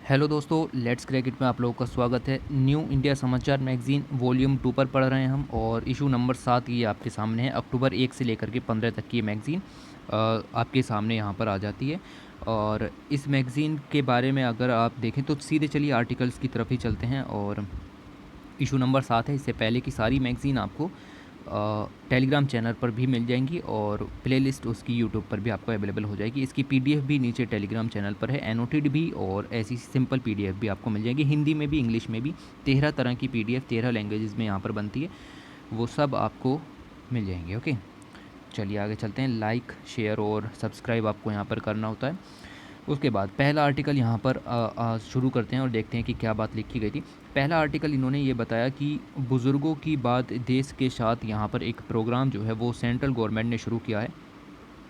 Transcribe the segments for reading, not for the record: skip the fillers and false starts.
Hello दोस्तों, let's cricket में आप लोगों का स्वागत है। न्यू इंडिया समाचार मैगज़ीन वॉल्यूम 2 पर पढ़ रहे हैं हम और इशू नंबर 7 ये आपके सामने है। अक्टूबर 1 से लेकर के 15 तक की ये मैगज़ीन आपके सामने यहाँ पर आ जाती है। और इस मैगज़ीन के बारे में अगर आप देखें तो सीधे चलिए आर्टिकल्स की तरफ ही चलते हैं। और इशू नंबर 7 है। इससे पहले की सारी मैगज़ीन आपको टेलीग्राम चैनल पर भी मिल जाएंगी और प्लेलिस्ट उसकी यूट्यूब पर भी आपको अवेलेबल हो जाएगी। इसकी पीडीएफ भी नीचे टेलीग्राम चैनल पर है, एनोटेड भी और ऐसी सिंपल पीडीएफ भी आपको मिल जाएगी, हिंदी में भी इंग्लिश में भी। 13 तरह की पीडीएफ 13 लैंग्वेजेस में यहाँ पर बनती है, वो सब आपको मिल जाएंगे। ओके, चलिए आगे चलते हैं। लाइक, शेयर और सब्सक्राइब आपको यहाँ पर करना होता है। उसके बाद पहला आर्टिकल यहाँ पर शुरू करते हैं और देखते हैं कि क्या बात लिखी गई थी। पहला आर्टिकल इन्होंने ये बताया कि बुज़ुर्गों की बात देश के साथ यहाँ पर एक प्रोग्राम जो है वो सेंट्रल गवर्नमेंट ने शुरू किया है।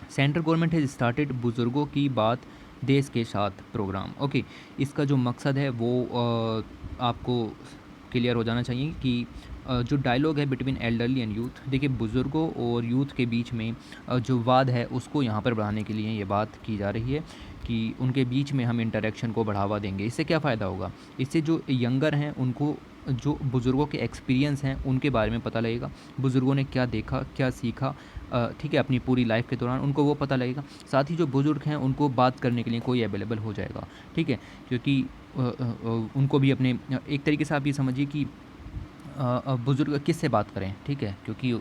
सेंट्रल गवर्नमेंट हैज़ स्टार्टेड बुज़ुर्गों की बात देश के साथ प्रोग्राम। ओके, इसका जो मकसद है वो आपको क्लियर हो जाना चाहिए कि जो डायलॉग है बिटवीन एल्डरली एंड यूथ, देखिए बुज़ुर्गों और यूथ के बीच में जो वाद है उसको यहाँ पर बढ़ाने के लिए ये बात की जा रही है कि उनके बीच में हम इंटरेक्शन को बढ़ावा देंगे। इससे क्या फ़ायदा होगा? इससे जो यंगर हैं उनको जो बुज़ुर्गों के एक्सपीरियंस हैं उनके बारे में पता लगेगा, बुज़ुर्गों ने क्या देखा क्या सीखा, ठीक है, अपनी पूरी लाइफ के दौरान उनको वो पता लगेगा। साथ ही जो बुज़ुर्ग हैं उनको बात करने के लिए कोई अवेलेबल हो जाएगा, ठीक है, क्योंकि उनको भी अपने एक तरीके से आप ये समझिए कि बुज़ुर्ग किससे बात करें, ठीक है, क्योंकि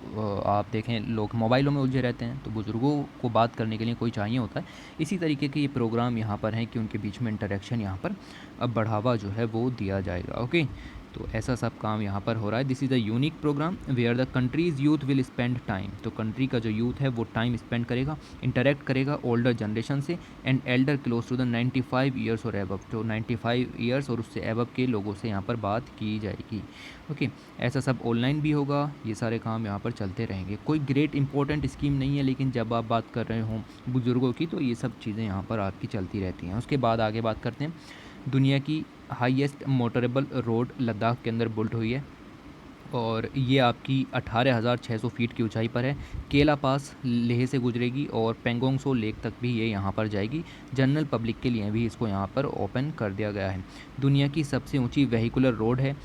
आप देखें लोग मोबाइलों में उलझे रहते हैं तो बुज़ुर्गों को बात करने के लिए कोई चाहिए होता है। इसी तरीके के ये प्रोग्राम यहाँ पर हैं कि उनके बीच में इंटरेक्शन यहाँ पर अब बढ़ावा जो है वो दिया जाएगा। ओके, तो ऐसा सब काम यहाँ पर हो रहा है। This is a unique program where the country's youth will spend time, तो कंट्री का जो यूथ है वो टाइम स्पेंड करेगा, इंटरेक्ट करेगा ओल्डर जनरेशन से and elder close to the 95 years और एबव, तो 95 ईयर्स और उससे एबव के लोगों से यहाँ पर बात की जाएगी। ओके, ऐसा सब ऑनलाइन भी होगा, ये सारे काम यहाँ पर चलते रहेंगे। कोई ग्रेट इंपॉर्टेंट स्कीम नहीं है, लेकिन जब आप बात कर रहे हों बुज़ुर्गों की तो ये सब चीज़ें यहाँ पर आपकी चलती रहती हैं। उसके बाद आगे बात करते हैं। दुनिया की हाईएस्ट मोटरेबल रोड लद्दाख के अंदर बुल्ट हुई है और ये आपकी 18,600 फीट की ऊंचाई पर है। केला पास लेह से गुजरेगी और पेंगोंगसो लेक तक भी ये यहाँ पर जाएगी। जनरल पब्लिक के लिए भी इसको यहाँ पर ओपन कर दिया गया है। दुनिया की सबसे ऊंची वेहिकुलर रोड है।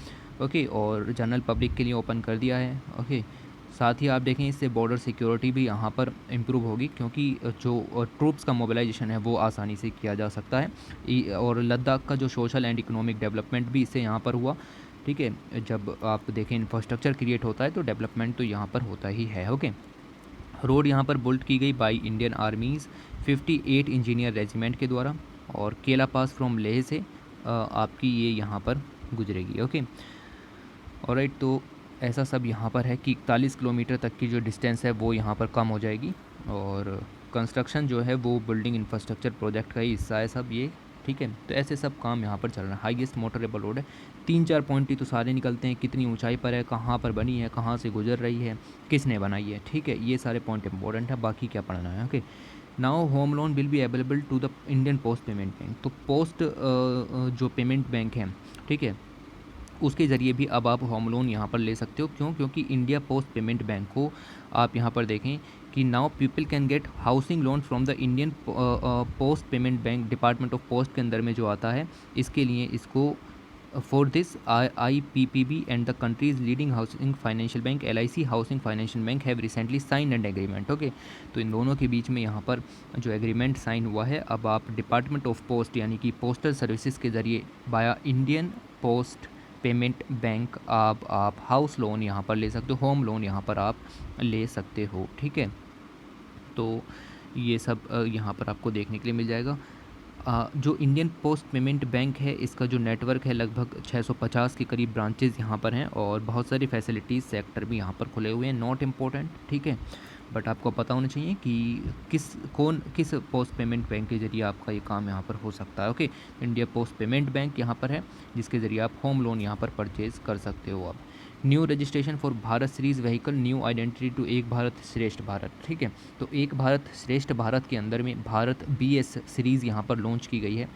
ओके, और जनरल पब्लिक के लिए ओपन कर दिया है। ओके, साथ ही आप देखें इससे बॉर्डर सिक्योरिटी भी यहाँ पर इम्प्रूव होगी, क्योंकि जो ट्रूप्स का मोबिलाइजेशन है वो आसानी से किया जा सकता है। और लद्दाख का जो सोशल एंड इकोनॉमिक डेवलपमेंट भी इससे यहाँ पर हुआ, ठीक है। जब आप देखें इंफ्रास्ट्रक्चर क्रिएट होता है तो डेवलपमेंट तो यहाँ पर होता ही है। ओके, रोड यहाँ पर बुल्ट की गई by Indian armies 58 engineer regiment के द्वारा और केला पास फ्रॉम लेह से आपकी ये यहाँ पर गुजरेगी। ओके, ऑलराइट, तो ऐसा सब यहाँ पर है कि 41 किलोमीटर तक की जो डिस्टेंस है वो यहाँ पर कम हो जाएगी और कंस्ट्रक्शन जो है वो बिल्डिंग इंफ्रास्ट्रक्चर प्रोजेक्ट का ही हिस्सा है सब ये, ठीक है। तो ऐसे सब काम यहाँ पर चल रहा है। हाईएस्ट मोटरेबल रोड है। 3-4 पॉइंट ही तो सारे निकलते हैं, कितनी ऊंचाई पर है, कहाँ पर बनी है, कहाँ से गुजर रही है, किसने बनाई है, ठीक है, ये सारे पॉइंट इंपॉर्टेंट है, बाकी क्या पढ़ना है। Okay, now home loan will be available to the Indian post payment bank, तो पोस्ट जो पेमेंट बैंक है, ठीक है, उसके ज़रिए भी अब आप होम लोन यहाँ पर ले सकते हो। क्यों? क्योंकि इंडिया पोस्ट पेमेंट बैंक को आप यहाँ पर देखें कि now people can get housing loan from the Indian post payment bank, department of post के अंदर में जो आता है। इसके लिए इसको for this IPPB and the country's leading housing financial bank LIC housing financial bank have recently sign and agreement. Okay, तो इन दोनों के बीच में यहाँ पर जो एग्रीमेंट साइन हुआ है, अब आप डिपार्टमेंट ऑफ पोस्ट यानी कि पोस्टल सर्विसेज के ज़रिए बाया इंडियन पोस्ट पेमेंट बैंक आप हाउस लोन यहाँ पर ले सकते हो, होम लोन यहाँ पर आप ले सकते हो, ठीक है। तो ये सब यहाँ पर आपको देखने के लिए मिल जाएगा। जो इंडियन पोस्ट पेमेंट बैंक है इसका जो नेटवर्क है लगभग 650 के करीब ब्रांचेज़ यहाँ पर हैं और बहुत सारी फैसिलिटीज़ सेक्टर भी यहाँ पर खुले हुए हैं। नॉट इम्पोर्टेंट, ठीक है, बट आपको पता होना चाहिए कि किस पोस्ट पेमेंट बैंक के ज़रिए आपका ये काम यहाँ पर हो सकता है। Okay, India post payment bank यहाँ पर है जिसके ज़रिए आप होम लोन यहाँ पर परचेज़ कर सकते हो। आप new registration for Bharat series vehicle, new identity to Ek Bharat श्रेष्ठ भारत, ठीक है। तो एक भारत श्रेष्ठ भारत के अंदर में भारत BS सीरीज़ यहाँ पर लॉन्च की गई है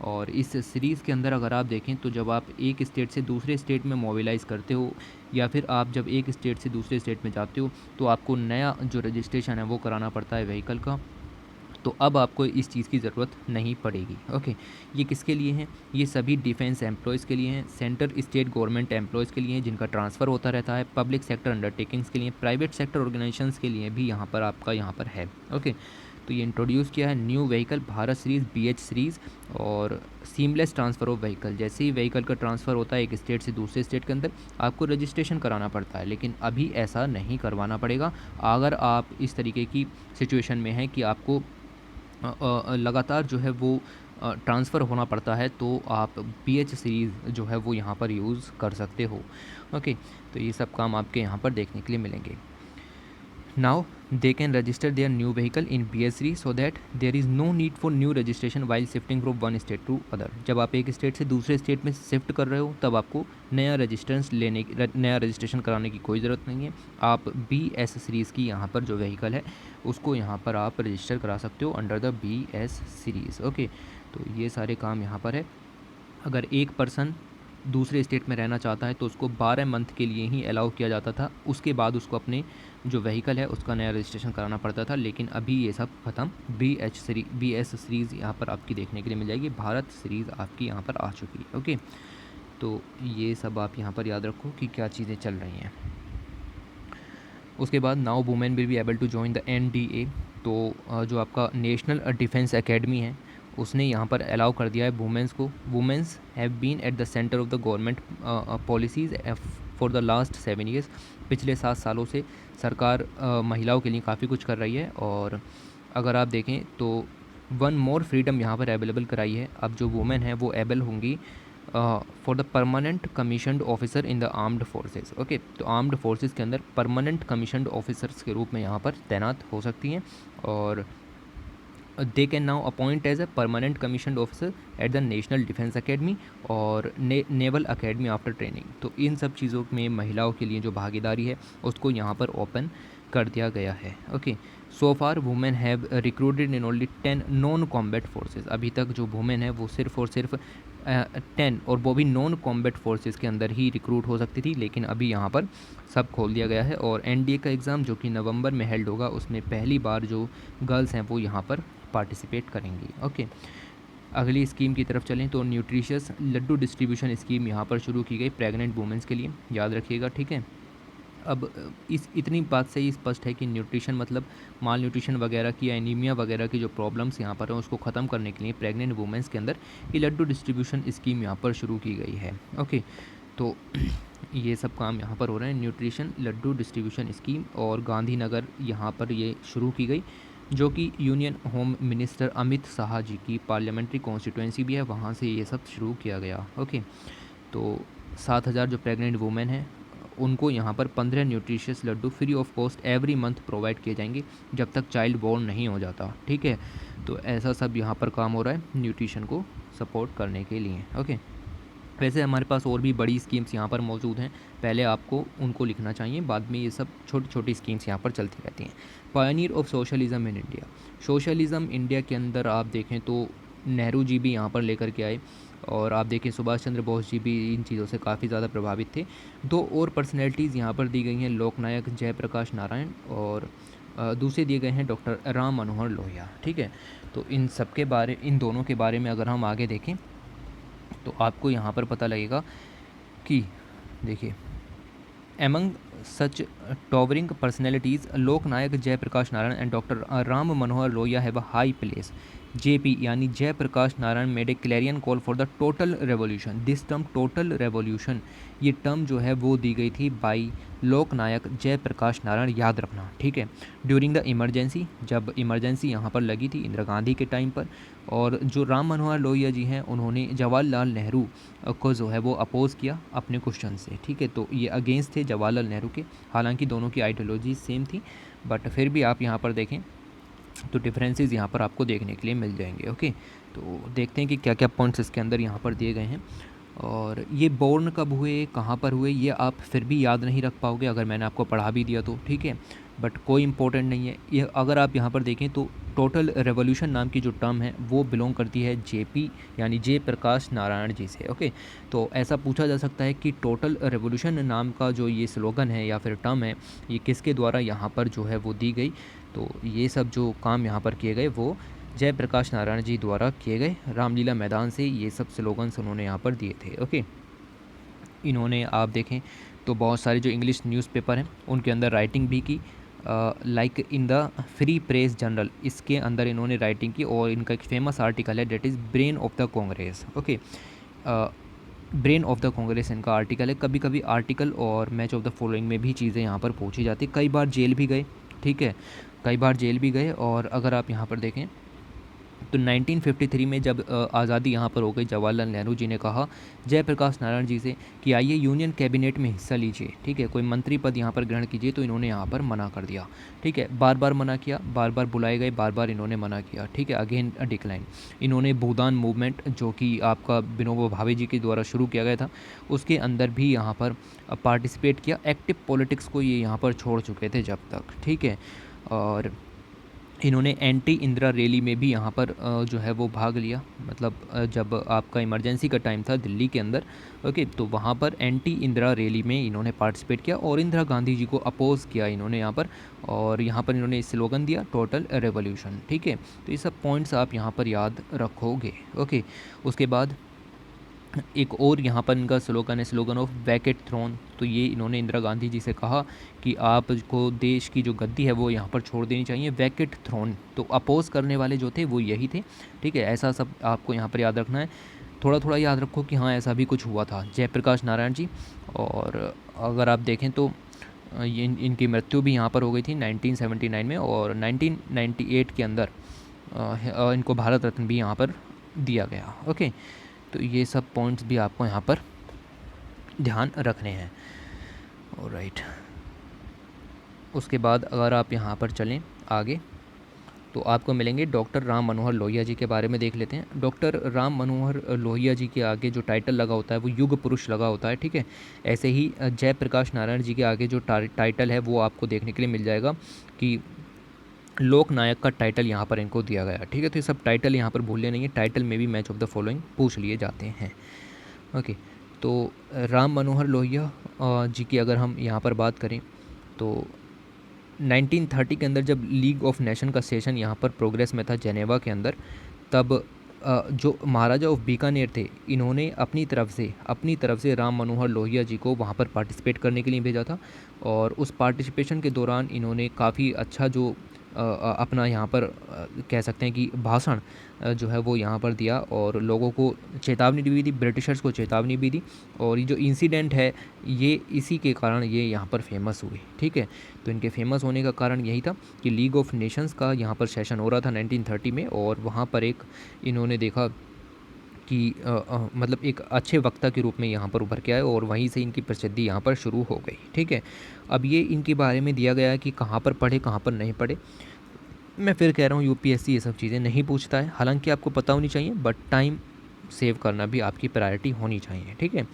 और इस सीरीज़ के अंदर अगर आप देखें तो जब आप एक स्टेट से दूसरे स्टेट में मोबिलाइज़ करते हो या फिर आप जब एक स्टेट से दूसरे स्टेट में जाते हो तो आपको नया जो रजिस्ट्रेशन है वो कराना पड़ता है व्हीकल का। तो अब आपको इस चीज़ की ज़रूरत नहीं पड़ेगी। ओके, ये किसके लिए हैं? ये सभी डिफेंस एम्प्लॉयज़ के लिए हैं, सेंट्रल स्टेट गवर्नमेंट एम्प्लॉयज़ के लिए हैं जिनका ट्रांसफ़र होता रहता है, पब्लिक सेक्टर अंडरटेकिंग्स के लिए, प्राइवेट सेक्टर ऑर्गेनाइजेशंस के लिए भी यहाँ पर आपका यहाँ पर है। ओके, तो ये इंट्रोड्यूस किया है new vehicle Bharat series BH series और सीमलेस ट्रांसफ़र ऑफ व्हीकल। जैसे ही व्हीकल का ट्रांसफ़र होता है एक स्टेट से दूसरे स्टेट के अंदर, आपको रजिस्ट्रेशन कराना पड़ता है, लेकिन अभी ऐसा नहीं करवाना पड़ेगा। अगर आप इस तरीके की सिचुएशन में हैं कि आपको लगातार जो है वो ट्रांसफ़र होना पड़ता है, तो आप BH सीरीज़ जो है वो यहाँ पर यूज़ कर सकते हो। ओके, तो ये सब काम आपके यहाँ पर देखने के लिए मिलेंगे। Now they can register their new vehicle in BS3 so that there is no need for new registration while shifting from one state to other। जब आप एक स्टेट से दूसरे स्टेट में शिफ्ट कर रहे हो तब आपको नया रजिस्ट्रेशन कराने की कोई ज़रूरत नहीं है। आप BS सीरीज़ की यहाँ पर जो व्हीकल है उसको यहाँ पर आप रजिस्टर करा सकते हो under the BS series. Okay, तो ये सारे काम यहाँ पर है। अगर एक पर्सन दूसरे स्टेट में रहना चाहता है तो उसको 12 मंथ के लिए ही अलाउ किया जाता था, उसके बाद उसको अपने जो व्हीकल है उसका नया रजिस्ट्रेशन कराना पड़ता था। लेकिन अभी ये सब ख़त्म। BS सीरीज़ यहाँ पर आपकी देखने के लिए मिल जाएगी, भारत सीरीज़ आपकी यहाँ पर आ चुकी है। ओके, तो ये सब आप यहाँ पर याद रखो कि क्या चीज़ें चल रही हैं। उसके बाद now women will be able to join the NDA। तो जो आपका नेशनल डिफेंस एकेडमी है उसने यहाँ पर अलाउ कर दिया है वुमेंस को। Womens have been at the centre of the government policies for the last 7 years. पिछले 7 सालों से सरकार महिलाओं के लिए काफ़ी कुछ कर रही है। और अगर आप देखें तो वन मोर फ्रीडम यहाँ पर अवेलेबल कराई है। अब जो वुमेन है वो एबल होंगी for the permanent commissioned officer in the armed forces. Okay, तो आर्म्ड फोर्सेस के अंदर परमानेंट कमीशनड ऑफिसर्स के रूप में यहाँ पर तैनात हो सकती हैं। और they can now appoint as a permanent commissioned officer at the national defence academy और नेवल अकेडमी आफ्टर ट्रेनिंग। तो इन सब चीज़ों में महिलाओं के लिए जो भागीदारी है उसको यहाँ पर ओपन कर दिया गया है। Okay, so far women have recruited in only 10 non combat forces. अभी तक जो वुमेन है वो सिर्फ और सिर्फ 10, और वो भी नॉन कॉम्बैट फोर्सेस के अंदर ही रिक्रूट हो सकती थी, लेकिन अभी यहाँ पर सब खोल दिया गया है। और NDA का एग्ज़ाम जो कि नवंबर में हेल्ड होगा उसमें पहली बार जो गर्ल्स हैं वो यहाँ पर पार्टिसिपेट करेंगी। ओके, अगली स्कीम की तरफ चलें तो न्यूट्रिशियस लड्डू डिस्ट्रीब्यूशन स्कीम यहाँ पर शुरू की गई प्रेग्नेंट वुमेंस के लिए, याद रखिएगा, ठीक है। अब इस इतनी बात से ही स्पष्ट है कि न्यूट्रिशन मतलब माल न्यूट्रिशन वगैरह की या एनीमिया वगैरह की जो प्रॉब्लम्स यहाँ पर हैं उसको ख़त्म करने के लिए प्रेग्नेंट वुमेंस के अंदर ये लड्डू डिस्ट्रीब्यूशन स्कीम यहाँ पर शुरू की गई है। ओके, तो ये सब काम यहाँ पर हो रहे हैं, न्यूट्रिशन लड्डू डिस्ट्रीब्यूशन स्कीम। और गांधीनगर यहाँ पर ये शुरू की गई जो कि union home minister Amit Shah ji की पार्लियामेंट्री कॉन्स्टिट्यूंसी भी है, वहाँ से ये सब शुरू किया गया। ओके, तो 7,000 जो प्रेग्नेंट वुमेन हैं उनको यहाँ पर 15 nutritious laddoo free of cost every month provide किए जाएंगे जब तक चाइल्ड बोर्न नहीं हो जाता, ठीक है। तो ऐसा सब यहाँ पर काम हो रहा है न्यूट्रिशन को सपोर्ट करने के लिए। ओके, वैसे हमारे पास और भी बड़ी स्कीम्स यहाँ पर मौजूद हैं, पहले आपको उनको लिखना चाहिए, बाद में ये सब छोटी छोटी स्कीम्स यहाँ पर चलती रहती हैं। Pioneer of socialism in India. Socialism India के अंदर आप देखें तो नेहरू जी भी यहाँ पर लेकर के आए, और आप देखें सुभाष चंद्र बोस जी भी इन चीज़ों से काफ़ी ज़्यादा प्रभावित थे। 2 और पर्सनैलिटीज़ यहाँ पर दी गई हैं, लोकनायक जयप्रकाश नारायण और दूसरे दिए गए हैं डॉक्टर राम मनोहर लोहिया, ठीक है। तो इन दोनों के बारे में अगर हम आगे देखें तो आपको यहाँ पर पता लगेगा कि देखिए among such towering personalities Loknayak Jayaprakash Narayan and doctor Ram Manohar Lohia have a high place. JP यानी Jayaprakash Narayan made a clarion call for the total revolution. This term total revolution, ये टर्म जो है वो दी गई थी बाई लोकनायक जयप्रकाश नारायण, याद रखना, ठीक है। ड्यूरिंग द इमरजेंसी, जब इमरजेंसी यहाँ पर लगी थी इंदिरा गांधी के टाइम पर, और जो राम मनोहर लोहिया जी हैं उन्होंने जवाहरलाल नेहरू को जो है वो अपोज़ किया अपने क्वेश्चन से, ठीक है। तो ये अगेंस्ट थे जवाहरलाल नेहरू के, हालांकि दोनों की आइडियोलॉजी सेम थी, बट फिर भी आप यहाँ पर देखें तो डिफरेंसेस यहाँ पर आपको देखने के लिए मिल जाएंगे। ओके, तो देखते हैं कि क्या क्या पॉइंट्स इसके अंदर यहाँ पर दिए गए हैं। और ये बोर्न कब हुए, कहाँ पर हुए, ये आप फिर भी याद नहीं रख पाओगे अगर मैंने आपको पढ़ा भी दिया तो, ठीक है। बट कोई इम्पोर्टेंट नहीं है। ये अगर आप यहाँ पर देखें तो टोटल रेवोल्यूशन नाम की जो टर्म है वो बिलोंग करती है जेपी यानी जय प्रकाश नारायण जी से। ओके, तो ऐसा पूछा जा सकता है कि टोटल रेवोल्यूशन नाम का जो ये स्लोगन है या फिर टर्म है ये किसके द्वारा यहाँ पर जो है वो दी गई। तो ये सब जो काम यहाँ पर किए गए वो जय प्रकाश नारायण जी द्वारा किए गए। रामलीला मैदान से ये सब स्लोगन्स उन्होंने यहाँ पर दिए थे। ओके, इन्होंने आप देखें तो बहुत सारे जो इंग्लिश न्यूज़पेपर हैं उनके अंदर राइटिंग भी की, like in the free press journal, इसके अंदर इन्होंने राइटिंग की। और इनका एक फेमस आर्टिकल है that is brain of the Congress. Okay, brain of the Congress इनका आर्टिकल है। कभी कभी आर्टिकल और मैच ऑफ द फॉलोइंग में भी चीज़ें यहाँ पर पूछी जाती, कई बार जेल भी गए। ठीक है, कई बार जेल भी गए। और अगर आप यहाँ पर देखें तो 1953 में जब आज़ादी यहाँ पर हो गई, जवाहरलाल नेहरू जी ने कहा जयप्रकाश नारायण जी से कि आइए यूनियन कैबिनेट में हिस्सा लीजिए। ठीक है, कोई मंत्री पद यहाँ पर ग्रहण कीजिए, तो इन्होंने यहाँ पर मना कर दिया। ठीक है, बार बार मना किया, बार बार बुलाए गए, बार बार इन्होंने मना किया। ठीक है, अगेन डिक्लाइन। इन्होंने भूदान मूवमेंट जो कि आपका विनोबा भावे जी के द्वारा शुरू किया गया था उसके अंदर भी यहाँ पर पार्टिसिपेट किया। एक्टिव पॉलिटिक्स को ये यहाँ पर छोड़ चुके थे जब तक। ठीक है, और इन्होंने एंटी इंदिरा रैली में भी यहाँ पर जो है वो भाग लिया। मतलब जब आपका इमरजेंसी का टाइम था दिल्ली के अंदर, ओके, तो वहाँ पर एंटी इंदिरा रैली में इन्होंने पार्टिसिपेट किया और इंदिरा गांधी जी को अपोज़ किया इन्होंने यहाँ पर। और यहाँ पर इन्होंने स्लोगन दिया टोटल रेवोल्यूशन। ठीक है, तो ये सब पॉइंट्स आप यहाँ पर याद रखोगे। ओके, उसके बाद एक और यहाँ पर इनका स्लोगन है स्लोगन ऑफ वैकेट थ्रोन। तो ये इन्होंने इंदिरा गांधी जी से कहा कि आपको देश की जो गद्दी है वो यहाँ पर छोड़ देनी चाहिए, वैकेट थ्रोन। तो अपोज़ करने वाले जो थे वो यही थे। ठीक है, ऐसा सब आपको यहाँ पर याद रखना है। थोड़ा थोड़ा याद रखो कि हाँ ऐसा भी कुछ हुआ था। जयप्रकाश नारायण जी, और अगर आप देखें तो ये इनकी मृत्यु भी यहाँ पर हो गई थी 1979 में, और 1998 के अंदर इनको भारत रत्न भी यहाँ पर दिया गया। ओके, तो ये सब पॉइंट्स भी आपको यहाँ पर ध्यान रखने हैं। ऑलराइट, उसके बाद अगर आप यहाँ पर चलें आगे तो आपको मिलेंगे डॉक्टर राम मनोहर लोहिया जी के बारे में देख लेते हैं। डॉक्टर राम मनोहर लोहिया जी के आगे जो टाइटल लगा होता है वो युग पुरुष लगा होता है। ठीक है, ऐसे ही जयप्रकाश नारायण जी के आगे जो टाइटल है वो आपको देखने के लिए मिल जाएगा कि लोक नायक का टाइटल यहाँ पर इनको दिया गया। ठीक है, तो ये सब टाइटल यहाँ पर भूलने नहीं है, टाइटल में भी मैच ऑफ द फॉलोइंग पूछ लिए जाते हैं। ओके, तो राम मनोहर लोहिया जी की अगर हम यहाँ पर बात करें तो 1930 के अंदर जब लीग ऑफ नेशन का सेशन यहाँ पर प्रोग्रेस में था जेनेवा के अंदर, तब जो महाराजा ऑफ बीकानेर थे इन्होंने अपनी तरफ से राम मनोहर लोहिया जी को वहाँ पर पार्टिसिपेट करने के लिए भेजा था। और उस पार्टिसिपेशन के दौरान इन्होंने काफ़ी अच्छा जो अपना यहाँ पर कह सकते हैं कि भाषण जो है वो यहाँ पर दिया और लोगों को चेतावनी भी दी, ब्रिटिशर्स को चेतावनी भी दी। और ये जो इंसिडेंट है ये इसी के कारण ये यहाँ पर फेमस हुए। ठीक है, तो इनके फेमस होने का कारण यही था कि लीग ऑफ नेशंस का यहाँ पर सेशन हो रहा था 1930 में, और वहाँ पर एक इन्होंने देखा कि मतलब एक अच्छे वक्ता के रूप में यहाँ पर उभर के आए और वहीं से इनकी प्रसिद्धि यहाँ पर शुरू हो गई। ठीक है, अब ये इनके बारे में दिया गया है कि कहाँ पर पढ़े कहाँ पर नहीं पढ़े। मैं फिर कह रहा हूँ यूपीएससी ये सब चीज़ें नहीं पूछता है, हालांकि आपको पता होनी चाहिए, बट टाइम सेव करना भी आपकी प्रायोरिटी होनी चाहिए। ठीक है,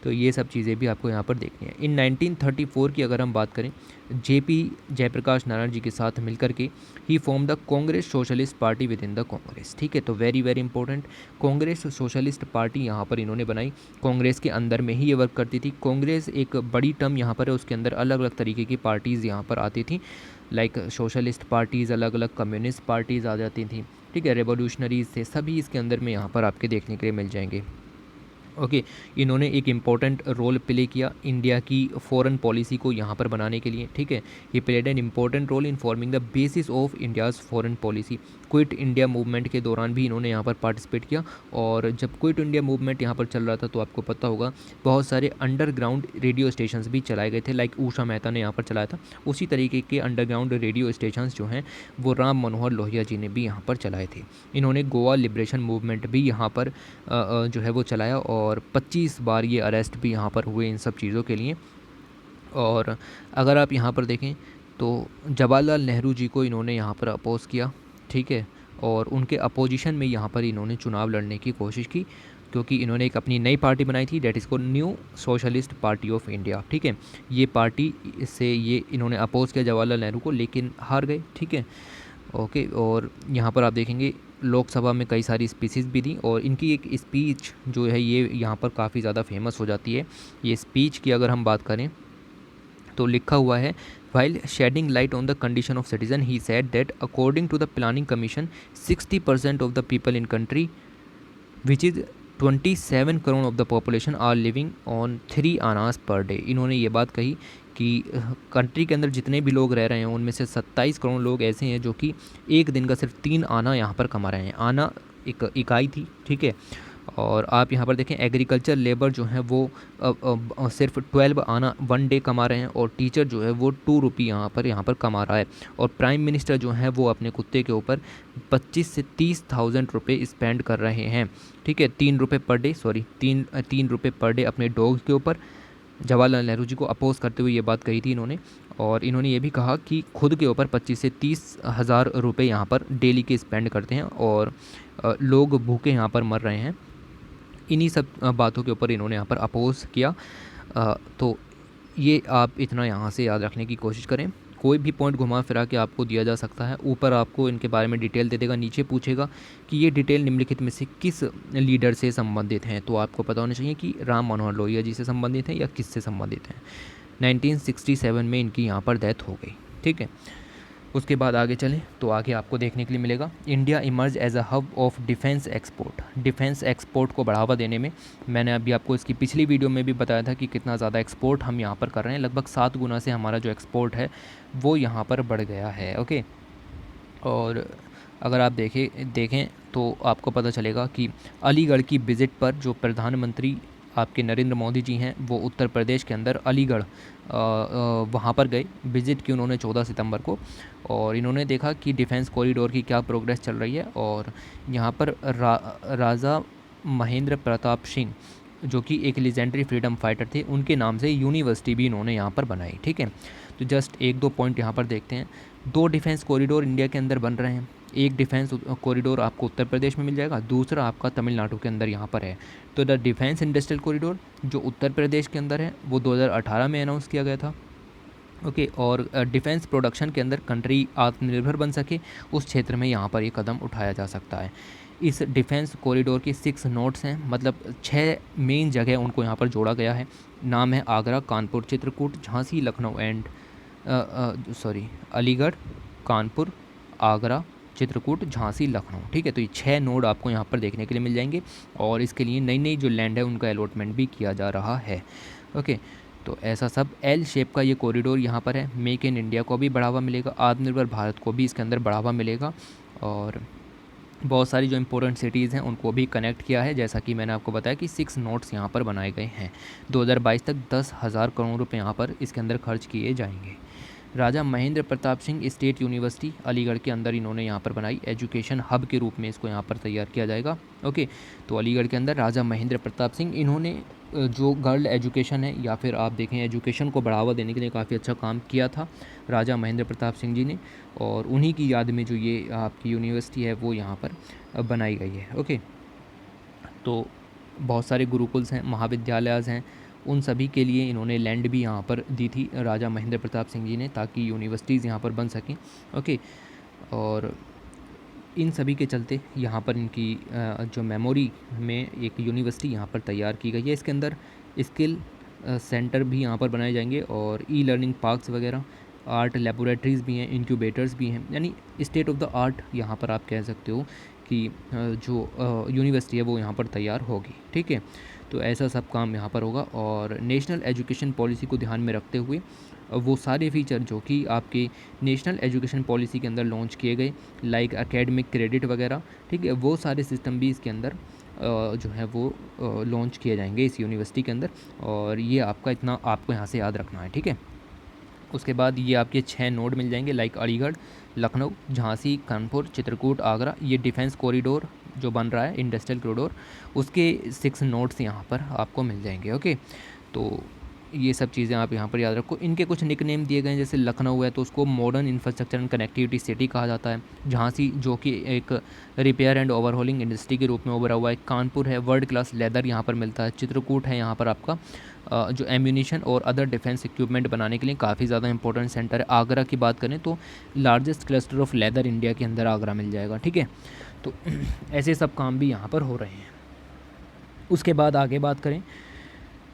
तो ये सब चीज़ें भी आपको यहाँ पर देखनी है। इन 1934 की अगर हम बात करें, जेपी जयप्रकाश नारायण जी के साथ मिलकर के ही form the Congress Socialist Party within the Congress. ठीक है, तो very very important, Congress Socialist Party यहाँ पर इन्होंने बनाई। कांग्रेस के अंदर में ही ये वर्क करती थी। कांग्रेस एक बड़ी टर्म यहाँ पर है, उसके अंदर अलग अलग तरीके की पार्टीज़ यहाँ पर आती थी, लाइक सोशलिस्ट पार्टीज़, अलग अलग कम्युनिस्ट पार्टीज़ आ जाती थी। ठीक है, रेवोल्यूशनरीज थे, सभी इसके अंदर में यहाँ पर आपके देखने के लिए मिल जाएंगे। ओके, इन्होंने एक इम्पॉर्टेंट रोल प्ले किया इंडिया की फॉरेन पॉलिसी को यहाँ पर बनाने के लिए। ठीक है, ये played an important role in forming the basis of India's foreign policy. Quit India movement के दौरान भी इन्होंने यहाँ पर पार्टिसिपेट किया। और जब क्विट इंडिया मूवमेंट यहाँ पर चल रहा था तो आपको पता होगा बहुत सारे अंडरग्राउंड रेडियो स्टेशंस भी चलाए गए थे, लाइक उषा मेहता ने यहाँ पर चलाया था। उसी तरीके के अंडरग्राउंड रेडियो स्टेशंस जो हैं वो राम मनोहर लोहिया जी ने भी यहाँ पर चलाए थे। इन्होंने गोवा लिबरेशन मूवमेंट भी यहाँ पर जो है वो चलाया, और 25 बार ये अरेस्ट भी यहाँ पर हुए इन सब चीज़ों के लिए। और अगर आप यहाँ पर देखें तो जवाहरलाल नेहरू जी को इन्होंने यहाँ पर अपोज़ किया। ठीक है, और उनके अपोजिशन में यहाँ पर इन्होंने चुनाव लड़ने की कोशिश की, क्योंकि इन्होंने एक अपनी नई पार्टी बनाई थी, डेट इज़ को new socialist party of India. ठीक है, ये पार्टी से ये इन्होंने अपोज किया जवाहरलाल नेहरू को, लेकिन हार गए। ठीक है, ओके। और यहाँ पर आप देखेंगे लोकसभा में कई सारी स्पीचेस भी दी, और इनकी एक स्पीच जो है ये यहाँ पर काफ़ी ज़्यादा फेमस हो जाती है। ये स्पीच की अगर हम बात करें तो लिखा हुआ है, while shedding light on the condition of citizen he said that according to the planning commission 60% of the people in country which is 27 crore of the population are living on 3 annas per day. इन्होंने ये बात कही कि country के अंदर जितने भी लोग रह रहे हैं उनमें से 27 करोड़ लोग ऐसे हैं जो कि एक दिन का सिर्फ 3 आना यहाँ पर कमा रहे हैं। आना एक इकाई थी। ठीक है, और आप यहाँ पर देखें एग्रीकल्चर लेबर जो है वो सिर्फ 12 आना 1 डे कमा रहे हैं, और टीचर जो है वो 2 रुपये यहाँ पर कमा रहा है। और प्राइम मिनिस्टर जो है वो अपने कुत्ते के ऊपर 25 से 30,000 रुपये स्पेंड कर रहे हैं। ठीक है, 3 रुपये पर डे, सॉरी 3 रुपये पर डे अपने डॉग के ऊपर। जवाहरलाल नेहरू जी को अपोज करते हुए ये बात कही थी इन्होंने, और इन्होंने ये भी कहा कि खुद के ऊपर 25 से 30,000 रुपये यहाँ पर डेली के स्पेंड करते हैं, और लोग भूखे यहाँ पर मर रहे हैं। इन्हीं सब बातों के ऊपर इन्होंने यहाँ पर अपोज़ किया। तो ये आप इतना यहाँ से याद रखने की कोशिश करें। कोई भी पॉइंट घुमा फिरा के आपको दिया जा सकता है, ऊपर आपको इनके बारे में डिटेल दे देगा, नीचे पूछेगा कि ये डिटेल निम्नलिखित में से किस लीडर से संबंधित हैं। तो आपको पता होना चाहिए कि राम मनोहर लोहिया जी से संबंधित हैं या किस से संबंधित हैं। 1967 में इनकी यहाँ पर डेथ हो गई। ठीक है, उसके बाद आगे चलें तो आगे आपको देखने के लिए मिलेगा, India emerge as a hub of defence export. Defence export को बढ़ावा देने में मैंने अभी आपको इसकी पिछली वीडियो में भी बताया था कि कितना ज़्यादा एक्सपोर्ट हम यहाँ पर कर रहे हैं। लगभग 7 गुना से हमारा जो एक्सपोर्ट है वो यहाँ पर बढ़ गया है। ओके, और अगर आप देखें तो आपको पता चलेगा कि अलीगढ़ की विज़िट पर जो प्रधानमंत्री आपके नरेंद्र मोदी जी हैं वो उत्तर प्रदेश के अंदर अलीगढ़ वहाँ पर गए, विज़िट की उन्होंने 14 सितंबर को, और इन्होंने देखा कि डिफेंस कॉरिडोर की क्या प्रोग्रेस चल रही है। और यहाँ पर राजा महेंद्र प्रताप सिंह जो कि एक लेजेंडरी फ्रीडम फाइटर थे, उनके नाम से यूनिवर्सिटी भी इन्होंने यहाँ पर बनाई। ठीक है, तो जस्ट 1-2 पॉइंट यहाँ पर देखते हैं। 2 डिफेंस कॉरिडोर इंडिया के अंदर बन रहे हैं। एक डिफेंस कॉरिडोर आपको उत्तर प्रदेश में मिल जाएगा, दूसरा आपका तमिलनाडु के अंदर यहाँ पर है। तो द डिफेंस इंडस्ट्रियल कॉरिडोर जो उत्तर प्रदेश के अंदर है वो 2018 में अनाउंस किया गया था। ओके, और डिफेंस प्रोडक्शन के अंदर कंट्री आत्मनिर्भर बन सके उस क्षेत्र में यहाँ पर ये कदम उठाया जा सकता है। इस डिफेंस कॉरिडोर के 6 नोड्स हैं, मतलब 6 मेन जगह उनको यहाँ पर जोड़ा गया है। नाम है आगरा, कानपुर, चित्रकूट, झांसी, लखनऊ एंड अलीगढ़, कानपुर, आगरा, चित्रकूट, झांसी, लखनऊ। ठीक है, तो ये 6 नोड आपको यहाँ पर देखने के लिए मिल जाएंगे, और इसके लिए नई नई जो लैंड है उनका अलॉटमेंट भी किया जा रहा है। ओके, तो ऐसा सब एल शेप का ये कॉरिडोर यहाँ पर है। मेक इन इंडिया को भी बढ़ावा मिलेगा, आत्मनिर्भर भारत को भी इसके अंदर बढ़ावा मिलेगा, और बहुत सारी जो इंपॉर्टेंट सिटीज़ हैं उनको भी कनेक्ट किया है। जैसा कि मैंने आपको बताया कि 6 नोड्स यहाँ पर बनाए गए हैं। 2022 तक 10,000 करोड़ रुपए यहाँ पर इसके अंदर खर्च किए जाएंगे। राजा महेंद्र प्रताप सिंह स्टेट यूनिवर्सिटी अलीगढ़ के अंदर इन्होंने यहाँ पर बनाई, एजुकेशन हब के रूप में इसको यहाँ पर तैयार किया जाएगा। ओके, तो अलीगढ़ के अंदर राजा महेंद्र प्रताप सिंह इन्होंने जो गर्ल एजुकेशन है या फिर आप देखें एजुकेशन को बढ़ावा देने के लिए काफ़ी अच्छा काम किया था राजा महेंद्र प्रताप सिंह जी ने, और उन्हीं की याद में जो ये आपकी यूनिवर्सिटी है वो यहाँ पर बनाई गई है। ओके, तो बहुत सारे गुरुकुल्स हैं, महाविद्यालय हैं, उन सभी के लिए इन्होंने लैंड भी यहाँ पर दी थी राजा महेंद्र प्रताप सिंह जी ने, ताकि यूनिवर्सिटीज़ यहाँ पर बन सकें। ओके, और इन सभी के चलते यहाँ पर इनकी जो मेमोरी में एक यूनिवर्सिटी यहाँ पर तैयार की गई है। इसके अंदर स्किल सेंटर भी यहाँ पर बनाए जाएंगे, और ई लर्निंग पार्क्स वगैरह, आर्ट लेबोरेटरीज़ भी हैं, इंक्यूबेटर्स भी हैं, यानी स्टेट ऑफ द आर्ट यहाँ पर आप कह सकते हो कि जो यूनिवर्सिटी है वो यहाँ पर तैयार होगी। ठीक है, तो ऐसा सब काम यहाँ पर होगा, और नेशनल एजुकेशन पॉलिसी को ध्यान में रखते हुए वो सारे फीचर जो कि आपके नेशनल एजुकेशन पॉलिसी के अंदर लॉन्च किए गए, लाइक एकेडमिक क्रेडिट वगैरह, ठीक है, वो सारे सिस्टम भी इसके अंदर जो है वो लॉन्च किए जाएंगे इस यूनिवर्सिटी के अंदर, और ये आपका इतना आपको यहाँ से याद रखना है। ठीक है, उसके बाद ये आपके 6 नोड मिल जाएंगे, लाइक अलीगढ़, लखनऊ, झांसी, कानपुर, चित्रकूट, आगरा। ये डिफेंस कॉरिडोर जो बन रहा है इंडस्ट्रियल कॉरिडोर, उसके 6 नोड्स यहाँ पर आपको मिल जाएंगे। ओके, तो ये सब चीज़ें आप यहाँ पर याद रखो। इनके कुछ निकनेम दिए गए हैं, जैसे लखनऊ है तो उसको modern infrastructure and connectivity city कहा जाता है। झांसी जो कि एक रिपेयर एंड ओवरहॉलिंग इंडस्ट्री के रूप में उभरा हुआ है। कानपुर है, वर्ल्ड क्लास लेदर यहाँ पर मिलता है। चित्रकूट है यहाँ पर आपका जो एम्यूनिशन और अदर डिफेंस इक्विपमेंट बनाने के लिए काफ़ी ज़्यादा इंपॉर्टेंट सेंटर है। आगरा की बात करें तो largest cluster of leather India के अंदर आगरा मिल जाएगा, ठीक है। तो ऐसे सब काम भी यहाँ पर हो रहे हैं। उसके बाद आगे बात करें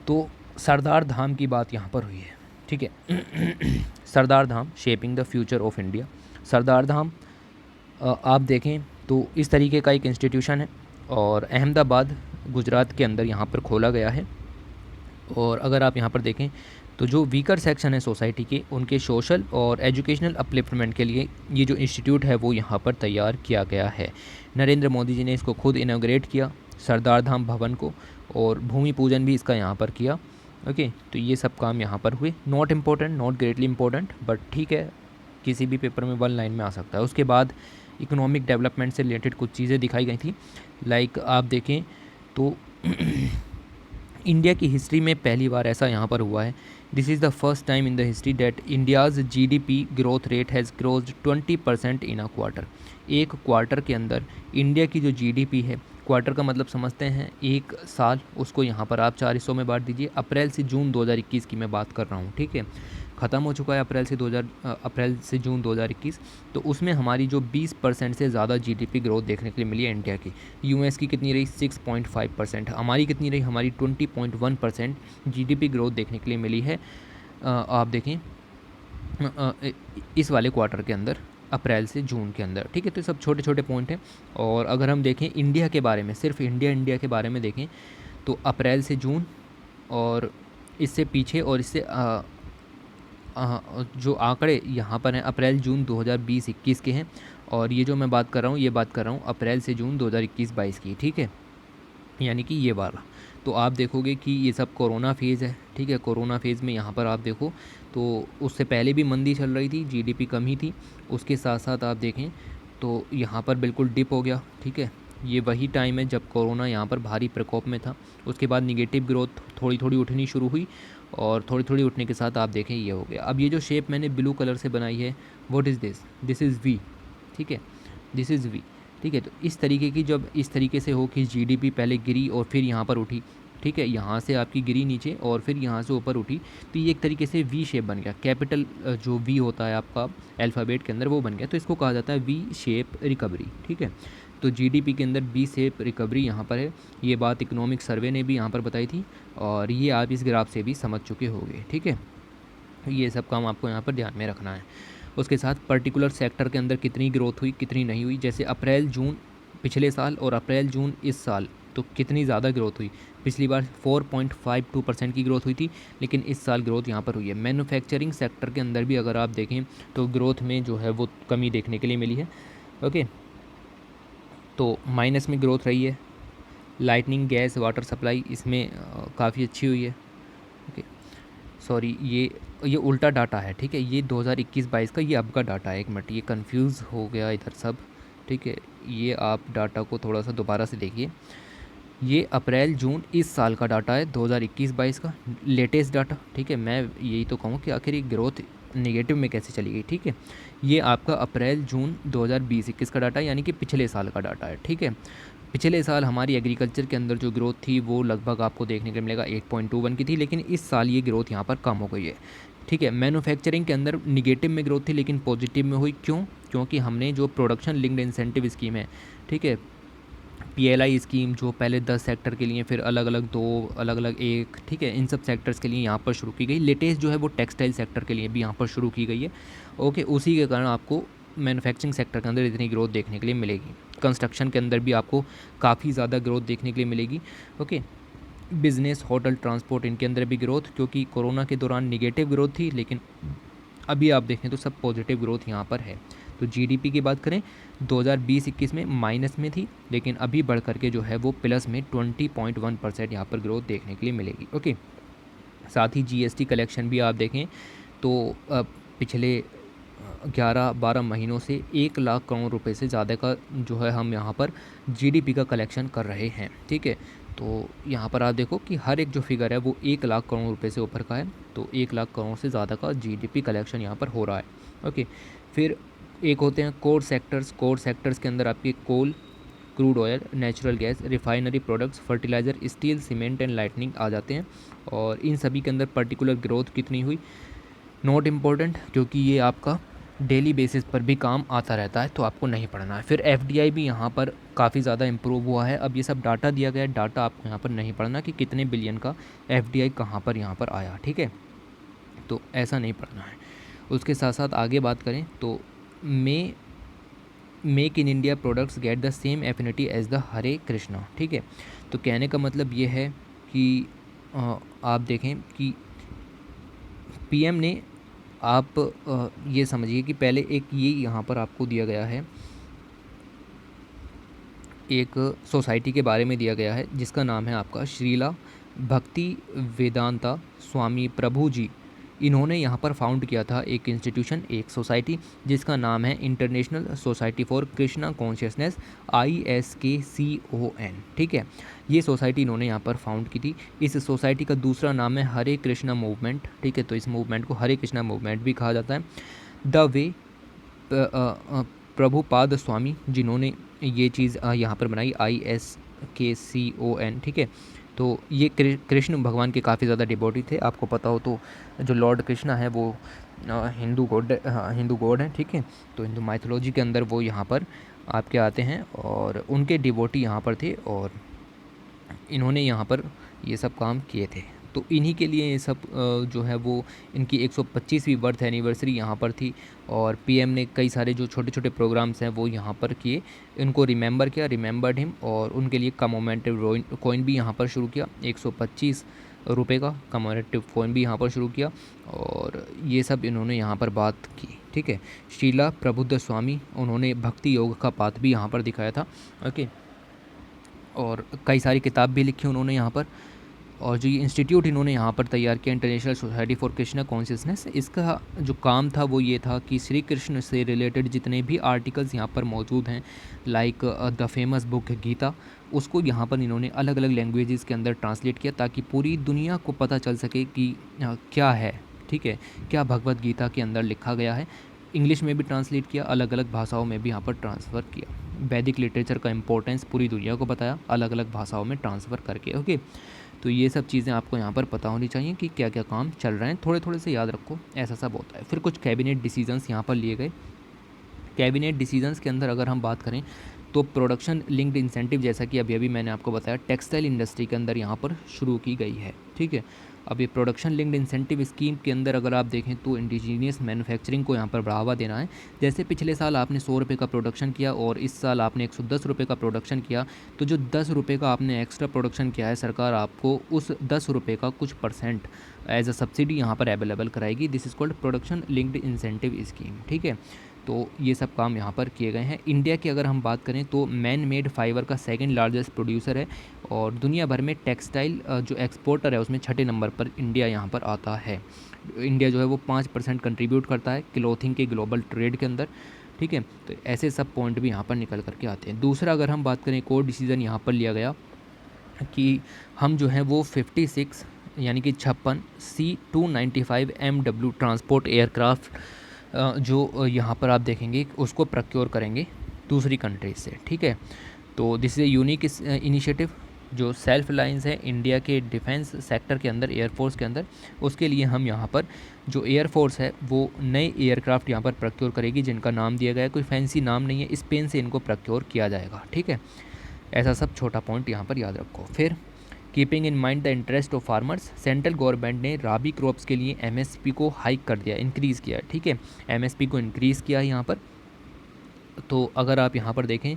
तो सरदार धाम की बात यहाँ पर हुई है, ठीक है। Sardar Dham shaping the future of India. Sardar Dham आप देखें तो इस तरीके का एक इंस्टीट्यूशन है और अहमदाबाद गुजरात के अंदर यहाँ पर खोला गया है। और अगर आप यहाँ पर देखें तो जो वीकर सेक्शन है सोसाइटी के, उनके सोशल और एजुकेशनल अपलिफ्टमेंट के लिए ये जो इंस्टीट्यूट है वो यहाँ पर तैयार किया गया है। नरेंद्र मोदी जी ने इसको खुद इनॉग्रेट किया सरदार धाम भवन को, और भूमि पूजन भी इसका यहाँ पर किया। ओके, तो ये सब काम यहाँ पर हुए। Not important, not greatly important, but ठीक है, किसी भी पेपर में 1 लाइन में आ सकता है। उसके बाद इकोनॉमिक डेवलपमेंट से रिलेटेड कुछ चीज़ें दिखाई गई थी। लाइक आप देखें तो इंडिया की हिस्ट्री में पहली बार ऐसा यहाँ पर हुआ है। This is the first time in the history that India's GDP growth rate has crossed 20% in a quarter. एक क्वार्टर के अंदर इंडिया की जो GDP है, क्वार्टर का मतलब समझते हैं एक साल, उसको यहाँ पर आप 4 हिस्सों में बांट दीजिए। अप्रैल से जून 2021 की मैं बात कर रहा हूँ, ठीक है। ख़त्म हो चुका है अप्रैल से जून 2021, तो उसमें हमारी जो 20% से ज़्यादा GDP ग्रोथ देखने के लिए मिली है इंडिया की। यूएस की कितनी रही? 6.5%। हमारी कितनी रही? हमारी 20.1% GDP ग्रोथ देखने के लिए मिली है। आप देखें इस वाले क्वार्टर के अंदर, अप्रैल से जून के अंदर, ठीक है। तो सब छोटे छोटे पॉइंट हैं। और अगर हम देखें इंडिया के बारे में, सिर्फ इंडिया के बारे में देखें तो अप्रैल से जून और इससे पीछे और इससे जो आंकड़े यहाँ पर हैं अप्रैल जून 2020-21 के हैं, और ये जो मैं बात कर रहा हूँ, ये बात कर रहा हूँ अप्रैल से जून 2021-22 की, ठीक है, यानी कि ये वाला। तो आप देखोगे कि ये सब कोरोना फेज़ है, ठीक है। कोरोना फेज़ में यहाँ पर आप देखो तो उससे पहले भी मंदी चल रही थी, GDP कम ही थी। उसके साथ साथ आप देखें तो यहाँ पर बिल्कुल डिप हो गया, ठीक है। ये वही टाइम है जब कोरोना यहाँ पर भारी प्रकोप में था। उसके बाद निगेटिव ग्रोथ थोड़ी थोड़ी उठनी शुरू हुई, और थोड़ी थोड़ी उठने के साथ आप देखें ये हो गया। अब ये जो शेप मैंने ब्लू कलर से बनाई है, what is this? This is V, ठीक है, दिस इज़ V, ठीक है। तो इस तरीके की, जब इस तरीके से हो कि GDP पहले गिरी और फिर यहाँ पर उठी, ठीक है, यहाँ से आपकी गिरी नीचे और फिर यहाँ से ऊपर उठी, तो ये एक तरीके से V शेप बन गया। कैपिटल जो V होता है आपका अल्फ़ाबेट के अंदर, वो बन गया। तो इसको कहा जाता है V शेप रिकवरी, ठीक है। तो GDP के अंदर V शेप रिकवरी यहाँ पर है। ये बात इकोनॉमिक सर्वे ने भी यहाँ पर बताई थी, और ये आप इस ग्राफ से भी समझ चुके होंगे, ठीक है। ये सब काम आपको यहाँ पर ध्यान में रखना है। उसके साथ पर्टिकुलर सेक्टर के अंदर कितनी ग्रोथ हुई, कितनी नहीं हुई, जैसे अप्रैल जून पिछले साल और अप्रैल जून इस साल, तो कितनी ज़्यादा ग्रोथ हुई। पिछली बार 4.52% की ग्रोथ हुई थी, लेकिन इस साल ग्रोथ यहाँ पर हुई है। मैन्युफैक्चरिंग सेक्टर के अंदर भी अगर आप देखें तो ग्रोथ में जो है वो कमी देखने के लिए मिली है, ओके। तो माइनस में ग्रोथ रही है। लाइटनिंग, गैस, वाटर सप्लाई इसमें काफ़ी अच्छी हुई है, ओके। सॉरी, ये उल्टा डाटा है, ठीक है। ये 2021-22 का, ये अब का डाटा है। एक मिनट, ये कंफ्यूज हो गया इधर सब, ठीक है। ये आप डाटा को थोड़ा सा दोबारा से देखिए। ये अप्रैल जून इस साल का डाटा है, 2021-22 का लेटेस्ट डाटा, ठीक है। मैं यही तो कहूँ कि आखिर ये ग्रोथ नेगेटिव में कैसे चली गई, ठीक है। ये आपका अप्रैल जून 2020-21 का डाटा है, यानी कि पिछले साल का डाटा है, ठीक है। पिछले साल हमारी एग्रीकल्चर के अंदर जो ग्रोथ थी वो लगभग आपको देखने को मिलेगा 8.21 की थी, लेकिन इस साल ये ग्रोथ यहाँ पर कम हो गई है, ठीक है। मैन्युफैक्चरिंग के अंदर निगेटिव में ग्रोथ थी, लेकिन पॉजिटिव में हुई। क्यों? क्योंकि हमने जो प्रोडक्शन लिंक्ड इंसेंटिव स्कीम है, ठीक है, PLI स्कीम, जो पहले 10 सेक्टर के लिए, फिर अलग अलग 2, अलग अलग 1, ठीक है, इन सब सेक्टर्स के लिए यहाँ पर शुरू की गई। लेटेस्ट जो है वो टेक्सटाइल सेक्टर के लिए भी यहाँ पर शुरू की गई है, ओके। उसी के कारण आपको मैन्युफैक्चरिंग सेक्टर के अंदर इतनी ग्रोथ देखने के लिए मिलेगी। कंस्ट्रक्शन के अंदर भी आपको काफ़ी ज़्यादा ग्रोथ देखने के लिए मिलेगी, ओके। बिज़नेस, होटल, ट्रांसपोर्ट, इनके अंदर भी ग्रोथ, क्योंकि कोरोना के दौरान निगेटिव ग्रोथ थी, लेकिन अभी आप देखें तो सब पॉजिटिव ग्रोथ यहाँ पर है। तो GDP की बात करें 2020-21 में माइनस में थी, लेकिन अभी बढ़ करके जो है वो प्लस में 20.1% यहाँ पर ग्रोथ देखने के लिए मिलेगी, ओके। साथ ही GST कलेक्शन भी आप देखें तो पिछले 11-12 महीनों से 1 लाख करोड़ रुपए से ज़्यादा का जो है हम यहाँ पर GDP का कलेक्शन कर रहे हैं, ठीक है। तो यहाँ पर आप देखो कि हर एक जो फिगर है वो 1 लाख करोड़ रुपए से ऊपर का है, तो 1 लाख करोड़ से ज़्यादा का जीडीपी कलेक्शन यहाँ पर हो रहा है। ओके, फिर एक होते हैं कोर सेक्टर्स। कोर सेक्टर्स के अंदर आपके coal, crude oil, natural gas, refinery products, fertilizer, steel, cement and lightning आ जाते हैं। और इन सभी के अंदर पर्टिकुलर ग्रोथ कितनी हुई, नॉट इम्पोर्टेंट, क्योंकि ये आपका डेली बेसिस पर भी काम आता रहता है, तो आपको नहीं पढ़ना है। फिर एफडीआई भी यहाँ पर काफ़ी ज़्यादा इम्प्रूव हुआ है। अब ये सब डाटा दिया गया है, डाटा आपको यहाँ पर नहीं पढ़ना कि कितने बिलियन का एफडीआई कहाँ पर यहाँ पर आया, ठीक है, तो ऐसा नहीं पढ़ना है। उसके साथ साथ आगे बात करें तो make in India products get the same affinity as the Hare Krishna, ठीक है। तो कहने का मतलब ये है कि आप देखें कि पीएम ने, आप ये समझिए कि पहले एक ये यहाँ पर आपको दिया गया है, एक सोसाइटी के बारे में दिया गया है जिसका नाम है आपका श्रीला भक्ति वेदांता स्वामी प्रभु जी। इन्होंने यहाँ पर फाउंड किया था एक इंस्टीट्यूशन, एक सोसाइटी, जिसका नाम है international society for Krishna consciousness, ISKCON, ठीक है। ये सोसाइटी इन्होंने यहाँ पर फाउंड की थी। इस सोसाइटी का दूसरा नाम है हरे कृष्णा मूवमेंट, ठीक है, तो इस मूवमेंट को हरे कृष्णा मूवमेंट भी कहा जाता है। द वे प्रभुपाद स्वामी, जिन्होंने ये चीज़ यहाँ पर बनाई, ISKCON, ठीक है। तो ये कृष्ण भगवान के काफ़ी ज़्यादा डिवोटी थे। आपको पता हो तो जो लॉर्ड कृष्णा है वो हिंदू गॉड हैं, ठीक है। तो हिंदू माइथोलॉजी के अंदर वो यहाँ पर आपके आते हैं और उनके डिवोटी यहाँ पर थे और इन्होंने यहाँ पर ये सब काम किए थे। तो इन्हीं के लिए ये सब जो है वो इनकी 125वीं बर्थ एनिवर्सरी यहाँ पर थी और पीएम ने कई सारे जो छोटे छोटे प्रोग्राम्स हैं वो यहाँ पर किए, इनको रिमेंबर किया, रिमेंबर्ड हिम, और उनके लिए कमोमेटिव कॉइन भी यहाँ पर शुरू किया, 125 रुपये का कमोमेटिव कॉइन भी यहाँ पर शुरू किया, और ये सब इन्होंने यहाँ पर बात की, ठीक है। शीला प्रबुद्ध स्वामी, उन्होंने भक्ति योग का पाथ भी यहाँ पर दिखाया था, ओके, और कई सारी किताब भी लिखी उन्होंने यहाँ पर। और जो ये इंस्टीट्यूट इन्होंने यहाँ पर तैयार किया, international society for Krishna consciousness, इसका जो काम था वो ये था कि श्री कृष्ण से रिलेटेड जितने भी आर्टिकल्स यहाँ पर मौजूद हैं, like the famous book Gita, उसको यहाँ पर इन्होंने अलग अलग लैंग्वेजेस के अंदर ट्रांसलेट किया ताकि पूरी दुनिया को पता चल सके कि क्या है, ठीक है, क्या भगवत गीता के अंदर लिखा गया है। इंग्लिश में भी ट्रांसलेट किया, अलग अलग भाषाओं में भी यहाँ पर ट्रांसफ़र किया। वैदिक लिटरेचर का इंपॉर्टेंस पूरी दुनिया को बताया अलग अलग भाषाओं में ट्रांसफ़र करके, ओके। तो ये सब चीज़ें आपको यहाँ पर पता होनी चाहिए कि क्या क्या काम चल रहे हैं, थोड़े थोड़े से याद रखो, ऐसा सब होता है। फिर कुछ कैबिनेट डिसीजंस यहाँ पर लिए गए। कैबिनेट डिसीजंस के अंदर अगर हम बात करें तो प्रोडक्शन लिंक्ड इंसेंटिव, जैसा कि अभी अभी मैंने आपको बताया, टेक्सटाइल इंडस्ट्री के अंदर यहाँ पर शुरू की गई है, ठीक है। अब ये प्रोडक्शन लिंक्ड इंसेंटिव स्कीम के अंदर अगर आप देखें तो इंडिजीनियस मैन्युफैक्चरिंग को यहाँ पर बढ़ावा देना है। जैसे पिछले साल आपने 100 रुपये का प्रोडक्शन किया और इस साल आपने 110 रुपये का प्रोडक्शन किया, तो जो 10 रुपये का आपने एक्स्ट्रा प्रोडक्शन किया है, सरकार आपको उस 10 रुपये का कुछ परसेंट एज अ सब्सिडी यहाँ पर अवेलेबल कराएगी। This is called production linked incentive scheme, ठीक है। तो ये सब काम यहाँ पर किए गए हैं। इंडिया की अगर हम बात करें तो मैन मेड फाइबर का सेकंड लार्जेस्ट प्रोड्यूसर है और दुनिया भर में टेक्सटाइल जो एक्सपोर्टर है उसमें 6ठे नंबर पर इंडिया यहाँ पर आता है। इंडिया जो है वो 5% कंट्रीब्यूट करता है क्लॉथिंग के ग्लोबल ट्रेड के अंदर, ठीक है। तो ऐसे सब पॉइंट भी यहाँ पर निकल करके आते हैं। दूसरा अगर हम बात करें, कोर डिसीज़न यहाँ पर लिया गया कि हम जो है वो 56 यानी कि 56 C295 MW ट्रांसपोर्ट एयरक्राफ्ट जो यहाँ पर आप देखेंगे उसको प्रक्योर करेंगे दूसरी कंट्रीज से, ठीक है। तो this is a unique initiative जो सेल्फ लाइंस है इंडिया के डिफेंस सेक्टर के अंदर, एयरफोर्स के अंदर। उसके लिए हम यहाँ पर जो एयरफोर्स है वो नए एयरक्राफ्ट यहाँ पर प्रक्योर करेगी जिनका नाम दिया गया है, कोई फैंसी नाम नहीं है, स्पेन से इनको प्रक्योर किया जाएगा, ठीक है। ऐसा सब छोटा पॉइंट यहाँ पर याद रखो। फिर keeping in mind the interest of farmers, central government ने राबी क्रॉप्स के लिए एमएसपी को हाइक कर दिया, इंक्रीज़ किया, ठीक है। एमएसपी को इंक्रीज़ किया है यहाँ पर। तो अगर आप यहाँ पर देखें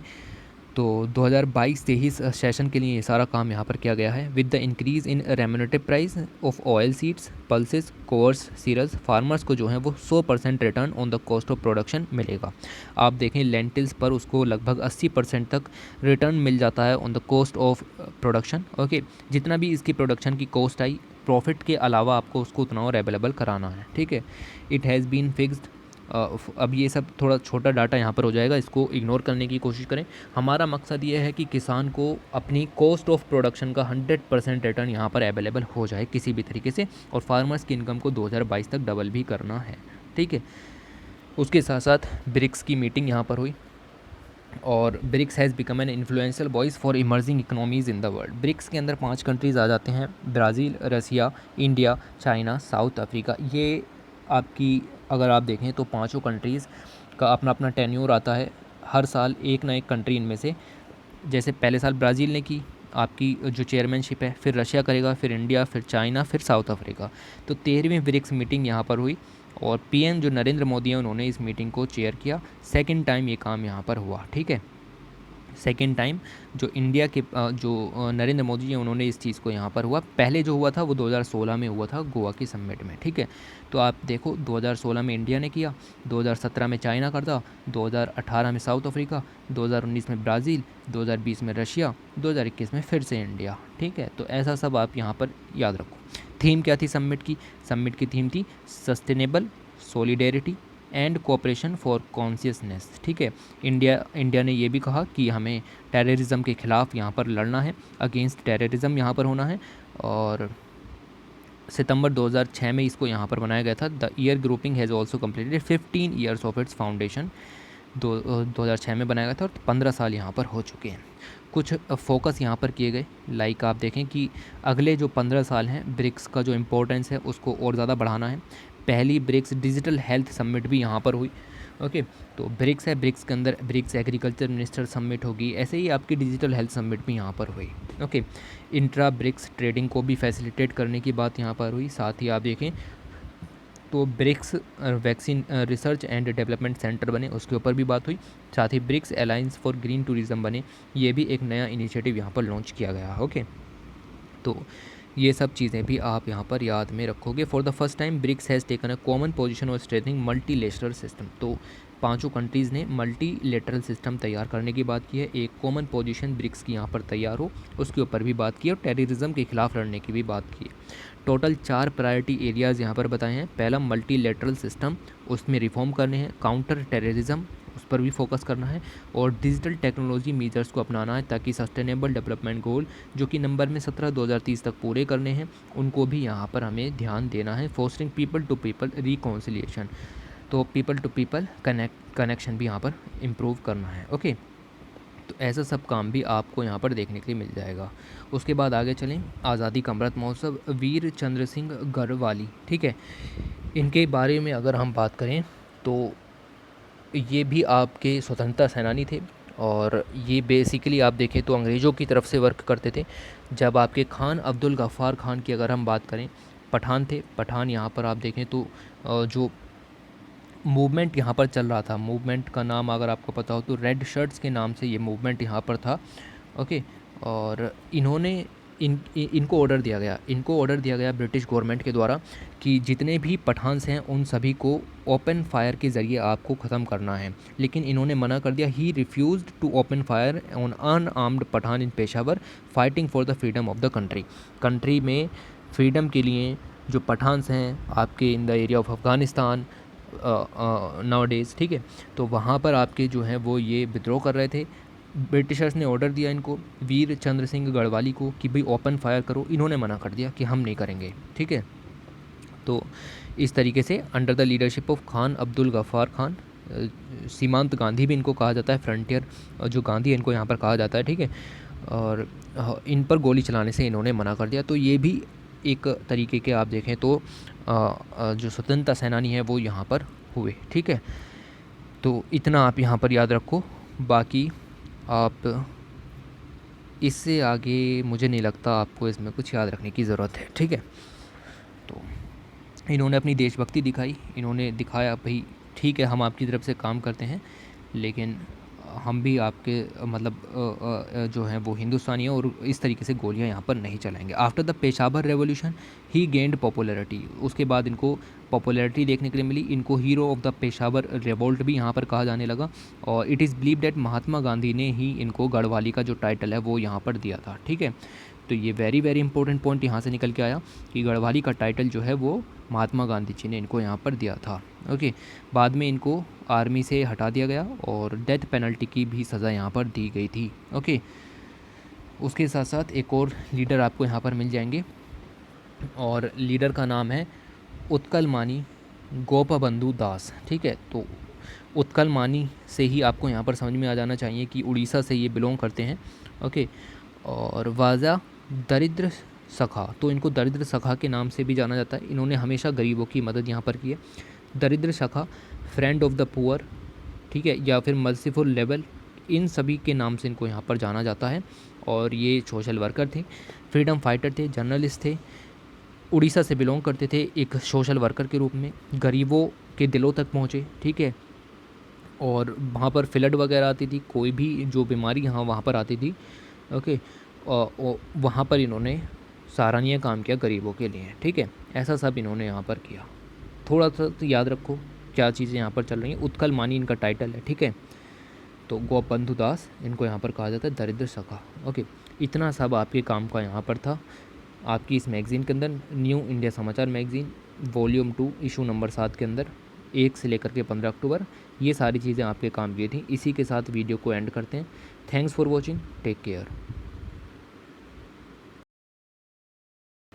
तो 2022-23 सेशन के लिए ये सारा काम यहाँ पर किया गया है। With the increase in remunerative price of oil seeds, pulses, coarse cereals, farmers को जो है वो 100% return on the cost of production मिलेगा। आप देखें लेंटिल्स पर उसको लगभग 80% तक रिटर्न मिल जाता है on the cost of production, okay. जितना भी इसकी प्रोडक्शन की कॉस्ट आई, प्रॉफिट के अलावा आपको उसको उतना और अवेलेबल कराना है, ठीक है। इट हैज़ बीन फिक्स्ड अब ये सब थोड़ा छोटा डाटा यहाँ पर हो जाएगा, इसको इग्नोर करने की कोशिश करें। हमारा मकसद ये है कि किसान को अपनी कॉस्ट ऑफ प्रोडक्शन का 100% रिटर्न यहाँ पर अवेलेबल हो जाए किसी भी तरीके से, और फार्मर्स की इनकम को 2022 तक डबल भी करना है, ठीक है। उसके साथ साथ ब्रिक्स की मीटिंग यहाँ पर हुई, और BRICS has become an influential voice for emerging economies in the world. BRICS के अंदर 5 कंट्रीज़ आ जाते हैं, Brazil, Russia, India, China, South Africa. ये आपकी अगर आप देखें तो पाँचों कंट्रीज़ का अपना अपना टेन्योर आता है, हर साल एक ना एक कंट्री इनमें से, जैसे पहले साल ब्राज़ील ने की आपकी जो चेयरमैनशिप है, फिर रशिया करेगा, फिर इंडिया, फिर चाइना, फिर साउथ अफ्रीका। तो 13वीं ब्रिक्स मीटिंग यहाँ पर हुई, और पीएम जो नरेंद्र मोदी हैं उन्होंने इस मीटिंग को चेयर किया। सेकंड टाइम ये काम यहाँ पर हुआ, ठीक है। सेकेंड टाइम जो इंडिया के जो नरेंद्र मोदी जी उन्होंने इस चीज़ को यहाँ पर हुआ। पहले जो हुआ था वो 2016 में हुआ था गोवा की समिट में, ठीक है। तो आप देखो 2016 में इंडिया ने किया, 2017 में चाइना करता, 2018 में साउथ अफ्रीका, 2019 में ब्राज़ील, 2020 में रशिया, 2021 में फिर से इंडिया, ठीक है। तो ऐसा सब आप यहाँ पर याद रखो। थीम क्या थी समिट की? समिट की थीम थी sustainable solidarity and cooperation for consciousness, ठीक है। इंडिया ने ये भी कहा कि हमें टेररिज्म के ख़िलाफ़ यहाँ पर लड़ना है, अगेंस्ट टेररिज्म यहाँ पर होना है। और सितंबर 2006 में इसको यहाँ पर बनाया गया था। The year grouping has also completed 15 years of its foundation. 2006 में बनाया गया था और 15 साल यहाँ पर हो चुके हैं। कुछ फोकस यहाँ पर किए गए, लाइक आप देखें कि अगले जो 15 साल हैं ब्रिक्स का जो इम्पोर्टेंस है उसको और ज़्यादा बढ़ाना है। पहली ब्रिक्स डिजिटल हेल्थ समिट भी यहाँ पर हुई, ओके। तो ब्रिक्स है, ब्रिक्स के अंदर ब्रिक्स एग्रीकल्चर मिनिस्टर समिट होगी, ऐसे ही आपकी डिजिटल हेल्थ समिट भी यहाँ पर हुई, ओके। इंट्रा ब्रिक्स ट्रेडिंग को भी फैसिलिटेट करने की बात यहाँ पर हुई। साथ ही आप देखें तो BRICS vaccine research and development centre बने, उसके ऊपर भी बात हुई। साथ ही BRICS alliance for green tourism बने, ये भी एक नया इनिशिएटिव यहाँ पर लॉन्च किया गया, ओके। तो ये सब चीज़ें भी आप यहाँ पर याद में रखोगे। For the first time BRICS has taken a common position of strengthening multilateral system. तो पांचों कंट्रीज़ ने मल्टीलेटरल सिस्टम तैयार करने की बात की है, एक कॉमन पोजीशन ब्रिक्स की यहाँ पर तैयार हो, उसके ऊपर भी बात की है, और टेररिज्म के खिलाफ लड़ने की भी बात की है। टोटल 4 प्रायोरिटी एरियाज़ यहाँ पर बताए हैं। पहला मल्टीलेटरल सिस्टम, उसमें रिफॉर्म करने हैं, काउंटर टेररिज्म उस पर भी फोकस करना है, और डिजिटल टेक्नोलॉजी मेजर्स को अपनाना है ताकि सस्टेनेबल डेवलपमेंट गोल जो कि नंबर में 17 2030 तक पूरे करने हैं उनको भी यहाँ पर हमें ध्यान देना है। Fostering people to people reconciliation, तो पीपल टू पीपल कनेक्शन भी यहाँ पर इम्प्रूव करना है, ओके। तो ऐसा सब काम भी आपको यहाँ पर देखने के लिए मिल जाएगा। उसके बाद आगे चलें, आज़ादी का अमृत महोत्सव, वीर चंद्र सिंह गढ़वाली, ठीक है। इनके बारे में अगर हम बात करें तो ये भी आपके स्वतंत्रता सेनानी थे, और ये बेसिकली आप देखें तो अंग्रेज़ों की तरफ से वर्क करते थे। जब आपके खान अब्दुल गफ़ार खान की अगर हम बात करें, पठान थे। पठान यहाँ पर आप देखें तो जो मूवमेंट यहाँ पर चल रहा था, मूवमेंट का नाम अगर आपको पता हो तो रेड शर्ट्स के नाम से ये मूवमेंट यहाँ पर था, ओके। और इनको ऑर्डर दिया गया ब्रिटिश गवर्नमेंट के द्वारा कि जितने भी पठान्स हैं उन सभी को ओपन फायर के ज़रिए आपको ख़त्म करना है, लेकिन इन्होंने मना कर दिया। He refused to open fire on unarmed Pathan in Peshawar fighting for the freedom of the country में फ्रीडम के लिए जो पठान्स हैं आपके in the area of Afghanistan nowadays, ठीक है। तो वहाँ पर आपके जो हैं वो ये विद्रोह कर रहे थे। ब्रिटिशर्स ने ऑर्डर दिया इनको, वीर चंद्र सिंह गढ़वाली को, कि भाई ओपन फायर करो। इन्होंने मना कर दिया कि हम नहीं करेंगे, ठीक है। तो इस तरीके से under the leadership of Khan Abdul Ghaffar Khan, सीमांत गांधी भी इनको कहा जाता है, फ्रंटियर जो गांधी इनको यहाँ पर कहा जाता है, ठीक है। और इन पर गोली चलाने से इन्होंने मना कर दिया। तो ये भी एक तरीके के आप देखें तो जो स्वतंत्रता सेनानी है वो यहाँ पर हुए, ठीक है। तो इतना आप यहाँ पर याद रखो, बाकी आप इससे आगे मुझे नहीं लगता आपको इसमें कुछ याद रखने की ज़रूरत है, ठीक है। तो इन्होंने अपनी देशभक्ति दिखाई, इन्होंने दिखाया भाई ठीक है हम आपकी तरफ से काम करते हैं, लेकिन हम भी आपके जो हैं वो हिंदुस्तानी हैं, और इस तरीके से गोलियां यहाँ पर नहीं चलाएंगे। After the Peshawar revolution he gained popularity, उसके बाद इनको पॉपुलैरिटी देखने के लिए मिली। इनको hero of the Peshawar revolt भी यहाँ पर कहा जाने लगा, और it is believe date Mahatma Gandhi ने ही इनको गढ़वाली का जो टाइटल है वो यहाँ पर दिया था, ठीक है। तो ये वेरी वेरी इंपॉर्टेंट पॉइंट यहाँ से निकल के आया कि गढ़वाली का टाइटल जो है वो महात्मा गांधी जी ने इनको यहाँ पर दिया था। ओके, बाद में इनको आर्मी से हटा दिया गया और डेथ पेनल्टी की भी सज़ा यहाँ पर दी गई थी। ओके, उसके साथ साथ एक और लीडर आपको यहाँ पर मिल जाएंगे और लीडर का नाम है उत्कल मानी गोपबंधु दास। ठीक है, तो उत्कल मानी से ही आपको यहाँ पर समझ में आ जाना चाहिए कि उड़ीसा से ये बिलोंग करते हैं। ओके, और वाजा दरिद्र सखा, तो इनको दरिद्र सखा के नाम से भी जाना जाता है। इन्होंने हमेशा गरीबों की मदद यहाँ पर की है। दरिद्र सखा, फ्रेंड ऑफ द पुअर, ठीक है, या फिर मर्सीफुल लेवल, इन सभी के नाम से इनको यहाँ पर जाना जाता है। और ये सोशल वर्कर थे, फ्रीडम फाइटर थे, जर्नलिस्ट थे, उड़ीसा से बिलोंग करते थे, एक सोशल वर्कर के रूप में गरीबों के दिलों तक पहुँचे। ठीक है, और वहाँ पर फ्लड वगैरह आती थी, कोई भी जो बीमारी यहाँ वहाँ पर आती थी। ओके, वहाँ पर इन्होंने सराहनीय काम किया गरीबों के लिए। ठीक है, ऐसा सब इन्होंने यहाँ पर किया। थोड़ा सा तो याद रखो क्या चीज़ें यहाँ पर चल रही हैं। उत्कल मानी इनका टाइटल है। ठीक है, तो गोपबंधु दास इनको यहाँ पर कहा जाता है दरिद्र सखा। ओके, इतना सब आपके काम का यहाँ पर था आपकी इस मैगज़ीन के अंदर, न्यू इंडिया समाचार मैगज़ीन वॉल्यूम 2 इशू नंबर 7 के अंदर 1 से लेकर के 15 अक्टूबर। ये सारी चीज़ें आपके काम की थी। इसी के साथ वीडियो को एंड करते हैं। Thanks for watching, take care.